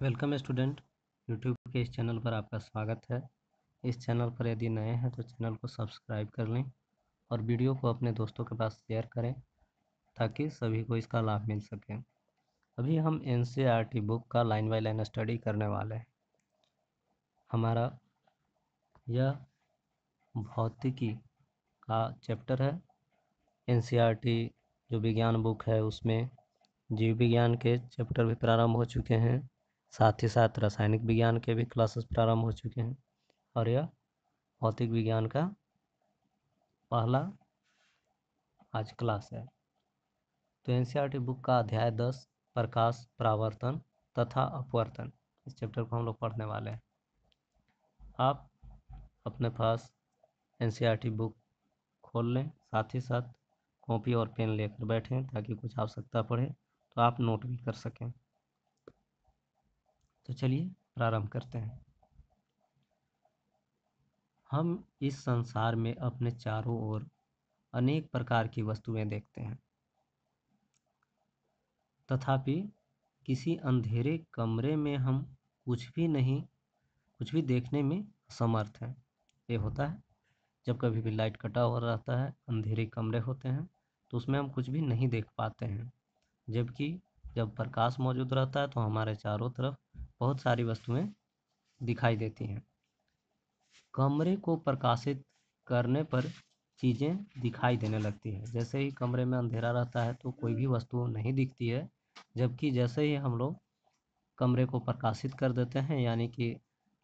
Welcome student. YouTube के इस channel पर आपका स्वागत है। इस चैनल पर यदि नए हैं तो चैनल को सब्सक्राइब कर लें और वीडियो को अपने दोस्तों के पास शेयर करें ताकि सभी को इसका लाभ मिल सके। अभी हम एनसीईआरटी बुक का लाइन बाय लाइन स्टडी करने वाले हैं। हमारा यह भौतिकी का चैप्टर है। एनसीईआरटी जो विज्ञान बुक है उसमें जीव विज्ञान के चैप्टर भी प्रारंभ हो चुके हैं, साथ ही साथ रासायनिक विज्ञान के भी क्लासेस प्रारंभ हो चुके हैं और यह भौतिक विज्ञान का पहला आज क्लास है। तो एनसीईआरटी बुक का अध्याय 10 प्रकाश परावर्तन तथा अपवर्तन, इस चैप्टर को हम लोग पढ़ने वाले हैं। आप अपने पास एनसीईआरटी बुक खोल लें, साथ ही साथ कॉपी और पेन लेकर बैठें ताकि कुछ आवश्यकता पड़े तो आप नोट भी कर सकें। तो चलिए प्रारंभ करते हैं। हम इस संसार में अपने चारों ओर अनेक प्रकार की वस्तुएं देखते हैं, तथापि किसी अंधेरे कमरे में हम कुछ भी देखने में असमर्थ हैं। ये होता है जब कभी भी लाइट कटा हुआ रहता है, अंधेरे कमरे होते हैं तो उसमें हम कुछ भी नहीं देख पाते हैं, जबकि जब प्रकाश मौजूद रहता है तो हमारे चारों तरफ बहुत सारी वस्तुएं दिखाई देती हैं। कमरे को प्रकाशित करने पर चीज़ें दिखाई देने लगती है। जैसे ही कमरे में अंधेरा रहता है तो कोई भी वस्तु नहीं दिखती है, जबकि जैसे ही हम लोग कमरे को प्रकाशित कर देते हैं यानी कि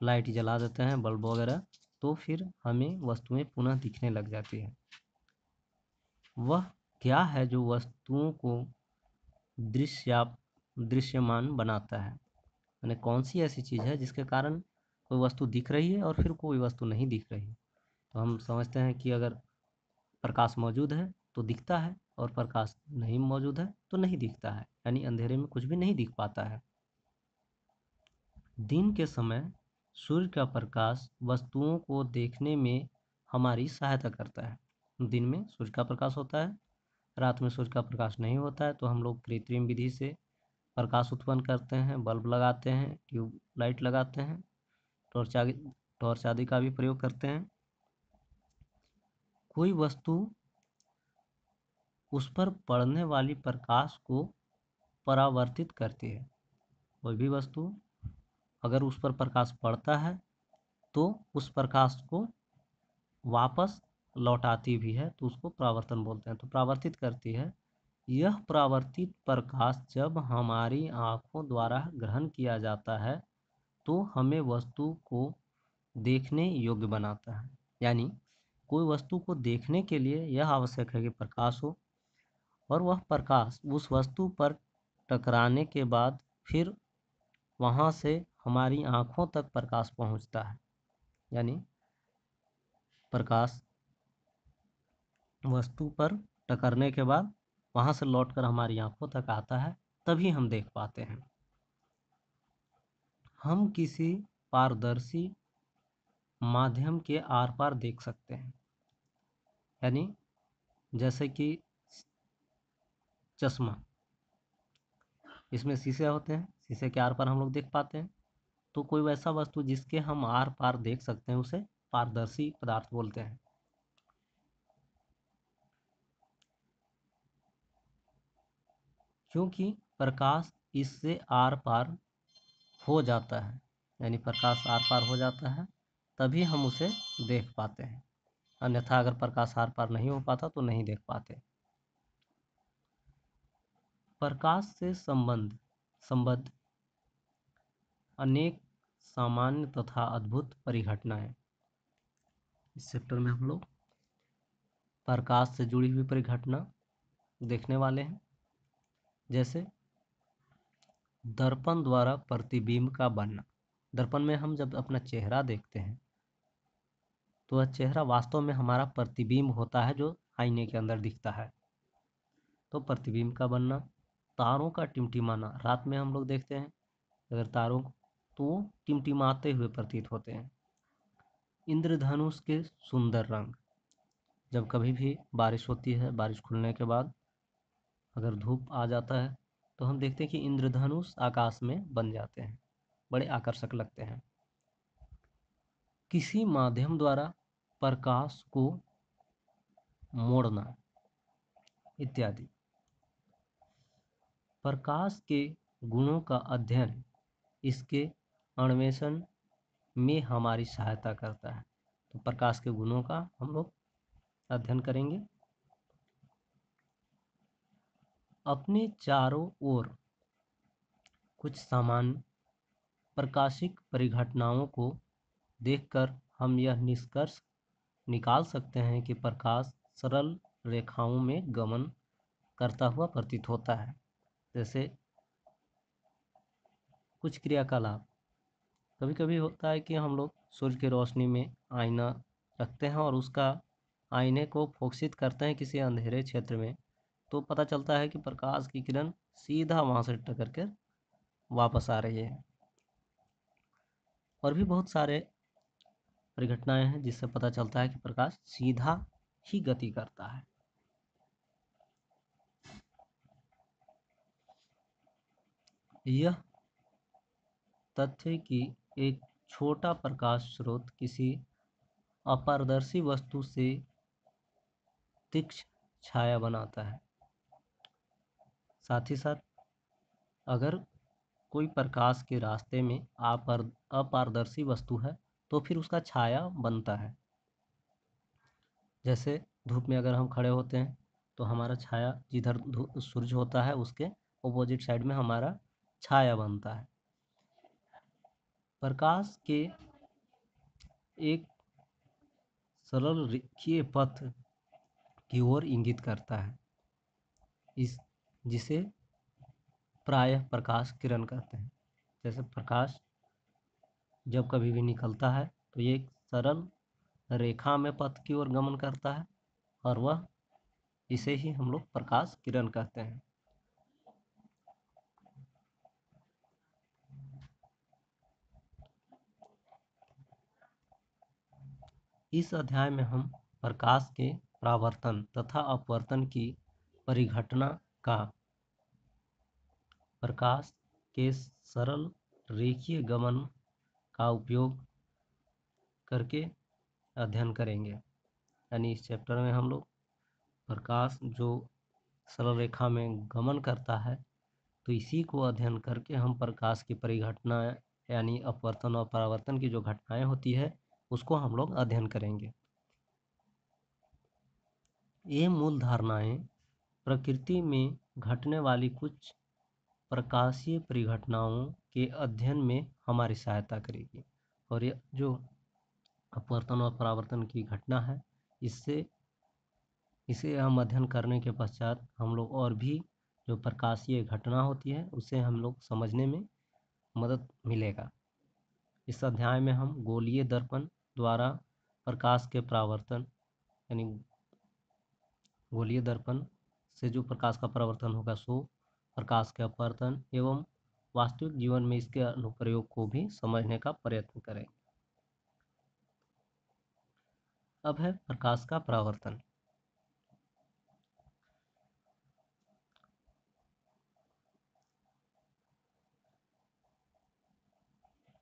लाइट जला देते हैं, बल्ब वगैरह, तो फिर हमें वस्तुएं पुनः दिखने लग जाती है। वह क्या है जो वस्तुओं को दृश्यमान बनाता है? यानी कौन सी ऐसी चीज़ है जिसके कारण कोई वस्तु दिख रही है और फिर कोई वस्तु नहीं दिख रही? तो हम समझते हैं कि अगर प्रकाश मौजूद है तो दिखता है और प्रकाश नहीं मौजूद है तो नहीं दिखता है, यानी अंधेरे में कुछ भी नहीं दिख पाता है। दिन के समय सूर्य का प्रकाश वस्तुओं को देखने में हमारी सहायता करता है। दिन में सूर्य का प्रकाश होता है, रात में सूर्य का प्रकाश नहीं होता है, तो हम लोग कृत्रिम विधि से प्रकाश उत्पन्न करते हैं, बल्ब लगाते हैं, ट्यूब लाइट लगाते हैं, टॉर्च आदि का भी प्रयोग करते हैं। कोई वस्तु उस पर पड़ने वाली प्रकाश को परावर्तित करती है। कोई भी वस्तु अगर उस पर प्रकाश पड़ता है तो उस प्रकाश को वापस लौटाती भी है, तो उसको परावर्तन बोलते हैं। तो परावर्तित करती है। यह परावर्तित प्रकाश जब हमारी आँखों द्वारा ग्रहण किया जाता है तो हमें वस्तु को देखने योग्य बनाता है। यानी कोई वस्तु को देखने के लिए यह आवश्यक है कि प्रकाश हो और वह प्रकाश उस वस्तु पर टकराने के बाद फिर वहाँ से हमारी आँखों तक प्रकाश पहुँचता है। यानी प्रकाश वस्तु पर टकरने के बाद वहाँ से लौटकर हमारी आँखों तक आता है, तभी हम देख पाते हैं। हम किसी पारदर्शी माध्यम के आर पार देख सकते हैं, यानी जैसे कि चश्मा, इसमें शीशे होते हैं, शीशे के आर पार हम लोग देख पाते हैं। तो कोई वैसा वस्तु जिसके हम आर पार देख सकते हैं उसे पारदर्शी पदार्थ बोलते हैं। क्योंकि प्रकाश इससे आर पार हो जाता है, यानी प्रकाश आर पार हो जाता है तभी हम उसे देख पाते हैं, अन्यथा अगर प्रकाश आर पार नहीं हो पाता तो नहीं देख पाते। प्रकाश से संबद्ध अनेक सामान्य तथा अद्भुत परिघटनाएं, इस चैप्टर में हम लोग प्रकाश से जुड़ी हुई परिघटना देखने वाले हैं। जैसे दर्पण द्वारा प्रतिबिंब का बनना। दर्पण में हम जब अपना चेहरा देखते हैं तो वह चेहरा वास्तव में हमारा प्रतिबिंब होता है जो आईने के अंदर दिखता है। तो प्रतिबिंब का बनना। तारों का टिमटिमाना, रात में हम लोग देखते हैं अगर तारों को तो वो टिमटिमाते हुए प्रतीत होते हैं। इंद्रधनुष के सुंदर रंग, जब कभी भी बारिश होती है, बारिश खुलने के बाद अगर धूप आ जाता है तो हम देखते हैं कि इंद्रधनुष आकाश में बन जाते हैं। बड़े आकर्षक लगते हैं। किसी माध्यम द्वारा प्रकाश को मोड़ना इत्यादि। प्रकाश के गुणों का अध्ययन इसके अन्वेषण में हमारी सहायता करता है। तो प्रकाश के गुणों का हम लोग अध्ययन करेंगे। अपने चारों ओर कुछ सामान्य प्रकाशिक परिघटनाओं को देखकर हम यह निष्कर्ष निकाल सकते हैं कि प्रकाश सरल रेखाओं में गमन करता हुआ प्रतीत होता है। जैसे कुछ क्रियाकलाप कभी कभी होता है कि हम लोग सूर्य की रोशनी में आईना रखते हैं और उसका आईने को फोकसित करते हैं किसी अंधेरे क्षेत्र में, तो पता चलता है कि प्रकाश की किरण सीधा वहाँ से टकरा कर वापस आ रही है। और भी बहुत सारे परिघटनाएं हैं जिससे पता चलता है कि प्रकाश सीधा ही गति करता है। यह तथ्य कि एक छोटा प्रकाश स्रोत किसी अपारदर्शी वस्तु से तीक्ष्ण छाया बनाता है। साथ ही साथ अगर कोई प्रकाश के रास्ते में अपारदर्शी वस्तु है तो फिर उसका छाया बनता है। जैसे धूप में अगर हम खड़े होते हैं तो हमारा छाया जिधर सूरज होता है उसके अपोजिट साइड में हमारा छाया बनता है। प्रकाश के एक सरल रेखीय पथ की ओर इंगित करता है, इस जिसे प्रायः प्रकाश किरण कहते हैं। जैसे प्रकाश जब कभी भी निकलता है तो ये एक सरल रेखा में पथ की ओर गमन करता है और वह इसे ही हम लोग प्रकाश किरण कहते हैं। इस अध्याय में हम प्रकाश के परावर्तन तथा अपवर्तन की परिघटना का प्रकाश के सरल रेखीय गमन का उपयोग करके अध्ययन करेंगे। यानी इस चैप्टर में हम लोग प्रकाश जो सरल रेखा में गमन करता है तो इसी को अध्ययन करके हम प्रकाश की परिघटना यानी अपवर्तन और परावर्तन की जो घटनाएं होती है उसको हम लोग अध्ययन करेंगे। ये मूल धारणाएं प्रकृति में घटने वाली कुछ प्रकाशीय परिघटनाओं के अध्ययन में हमारी सहायता करेगी। और ये जो अपवर्तन और परावर्तन की घटना है इसे हम अध्ययन करने के पश्चात हम लोग और भी जो प्रकाशीय घटना होती है उसे हम लोग समझने में मदद मिलेगा। इस अध्याय में हम गोलीय दर्पण द्वारा प्रकाश के परावर्तन यानी गोलीय दर्पण से जो प्रकाश का परावर्तन होगा सो प्रकाश के अपवर्तन एवं वास्तविक जीवन में इसके अनुप्रयोग को भी समझने का प्रयत्न करें। अब है प्रकाश का परावर्तन।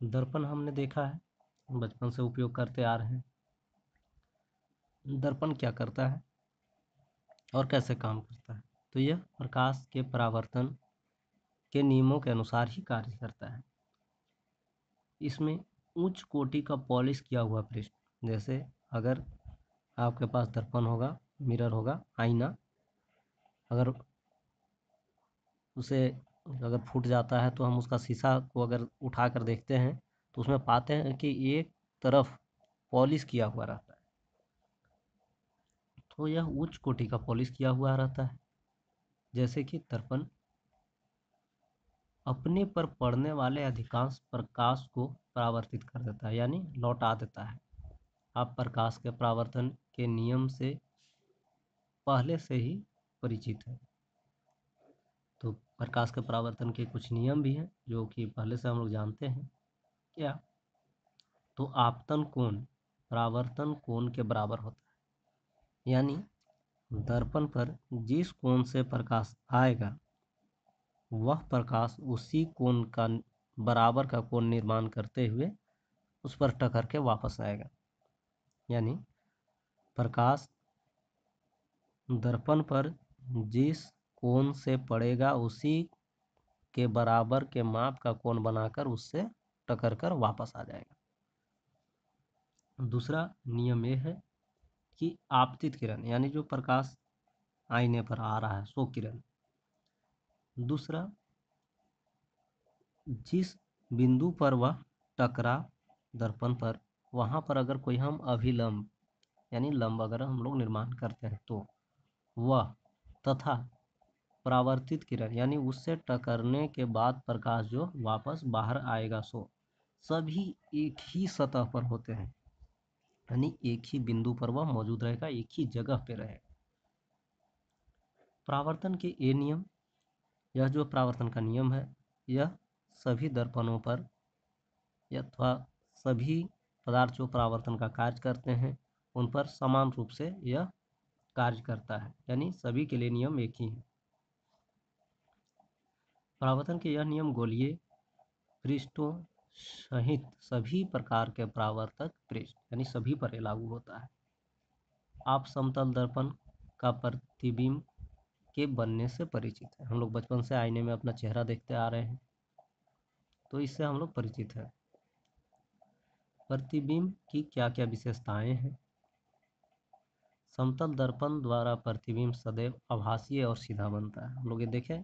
दर्पण हमने देखा है, बचपन से उपयोग करते आ रहे हैं। दर्पण क्या करता है और कैसे काम करता है? तो यह प्रकाश के परावर्तन के नियमों के अनुसार ही कार्य करता है। इसमें उच्च कोटि का पॉलिश किया हुआ पृष्ठ, जैसे अगर आपके पास दर्पण होगा, मिरर होगा, आईना, अगर उसे अगर फूट जाता है तो हम उसका शीशा को अगर उठा कर देखते हैं तो उसमें पाते हैं कि एक तरफ पॉलिश किया हुआ रहता है। तो यह उच्च कोटि का पॉलिश किया हुआ रहता है। जैसे कि दर्पण अपने पर पड़ने वाले अधिकांश प्रकाश को परावर्तित कर देता है यानी लौटा देता है। आप प्रकाश के परावर्तन के नियम से पहले से ही परिचित है। तो प्रकाश के परावर्तन के कुछ नियम भी हैं जो कि पहले से हम लोग जानते हैं। क्या? तो आपतन कोण परावर्तन कोण के बराबर होता है, यानी दर्पण पर जिस कोण से प्रकाश आएगा वह प्रकाश उसी कोण का बराबर का कोण निर्माण करते हुए उस पर टकरा के वापस आएगा। यानी प्रकाश दर्पण पर जिस कोण से पड़ेगा उसी के बराबर के माप का कोण बनाकर उससे टकरा कर वापस आ जाएगा। दूसरा नियम यह है कि आपतित किरण यानी जो प्रकाश आईने पर आ रहा है सो किरण, दूसरा जिस बिंदु पर वह टकरा दर्पण पर, वहाँ पर अगर कोई हम अभिलंब यानी लंब अगर हम लोग निर्माण करते हैं तो वह, तथा परावर्तित किरण यानी उससे टकरने के बाद प्रकाश जो वापस बाहर आएगा सो, सभी एक ही सतह पर होते हैं। यानी एक ही बिंदु पर वह मौजूद रहेगा, एक ही जगह पे रहेगा। परावर्तन के ये नियम, यह जो परावर्तन का नियम है यह सभी दर्पणों पर अथवा सभी पदार्थ जो परावर्तन का कार्य करते हैं उन पर समान रूप से यह कार्य करता है। यानी सभी के लिए नियम एक ही है। परावर्तन के यह नियम गोलीय पृष्ठों सहित सभी प्रकार के परावर्तक पृष्ठ यानी सभी पर लागू होता है। आप समतल दर्पण का प्रतिबिंब के बनने से परिचित है। हम लोग बचपन से आईने में अपना चेहरा देखते आ रहे हैं, तो इससे हम लोग परिचित है। प्रतिबिंब की क्या क्या विशेषताएं हैं? समतल दर्पण द्वारा प्रतिबिंब सदैव आभासीय और सीधा बनता है। हम लोग ये देखें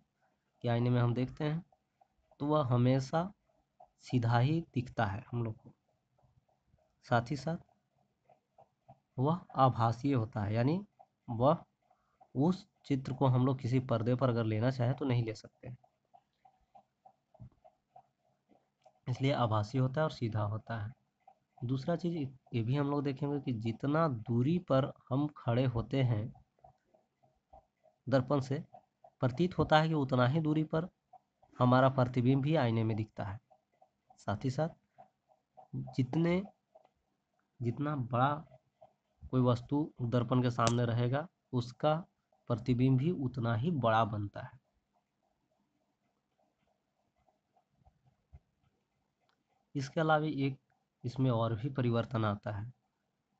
कि आईने में हम देखते हैं तो वह हमेशा सीधा ही दिखता है हम लोग को, साथ ही साथ वह आभासीय होता है, यानी वह उस चित्र को हम लोग किसी पर्दे पर अगर लेना चाहें तो नहीं ले सकते, इसलिए आभासीय होता है और सीधा होता है। दूसरा चीज़ ये भी हम लोग देखेंगे कि जितना दूरी पर हम खड़े होते हैं दर्पण से, प्रतीत होता है कि उतना ही दूरी पर हमारा प्रतिबिंब भी आईने में दिखता है। साथ ही साथ जितना बड़ा कोई वस्तु दर्पण के सामने रहेगा उसका प्रतिबिंब भी उतना ही बड़ा बनता है। इसके अलावा एक इसमें और भी परिवर्तन आता है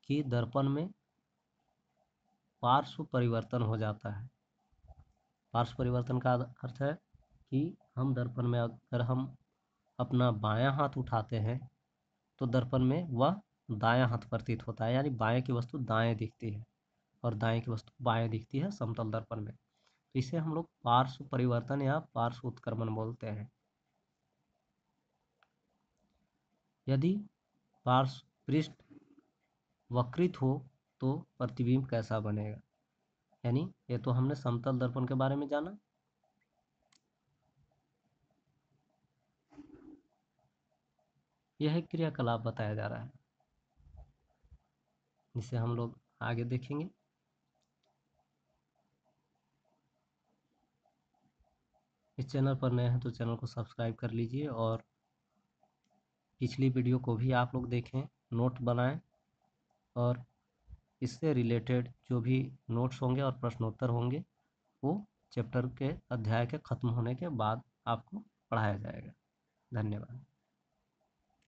कि दर्पण में पार्श्व परिवर्तन हो जाता है। पार्श्व परिवर्तन का अर्थ है कि हम दर्पण में अगर हम अपना बायां हाथ उठाते हैं तो दर्पण में वह दायां हाथ प्रतीत होता है, यानी बाएं की वस्तु दाएं दिखती है और दाएं की वस्तु बाएं दिखती है समतल दर्पण में। तो इसे हम लोग पार्श्व परिवर्तन या पार्श्व उत्क्रमण बोलते हैं। यदि पार्श्व पृष्ठ वक्रित हो तो प्रतिबिंब कैसा बनेगा? यानी ये तो हमने समतल दर्पण के बारे में जाना। यह एक क्रियाकलाप बताया जा रहा है जिसे हम लोग आगे देखेंगे। इस चैनल पर नए हैं तो चैनल को सब्सक्राइब कर लीजिए और पिछली वीडियो को भी आप लोग देखें, नोट बनाएं और इससे रिलेटेड जो भी नोट्स होंगे और प्रश्नोत्तर होंगे वो चैप्टर के अध्याय के ख़त्म होने के बाद आपको पढ़ाया जाएगा। धन्यवाद।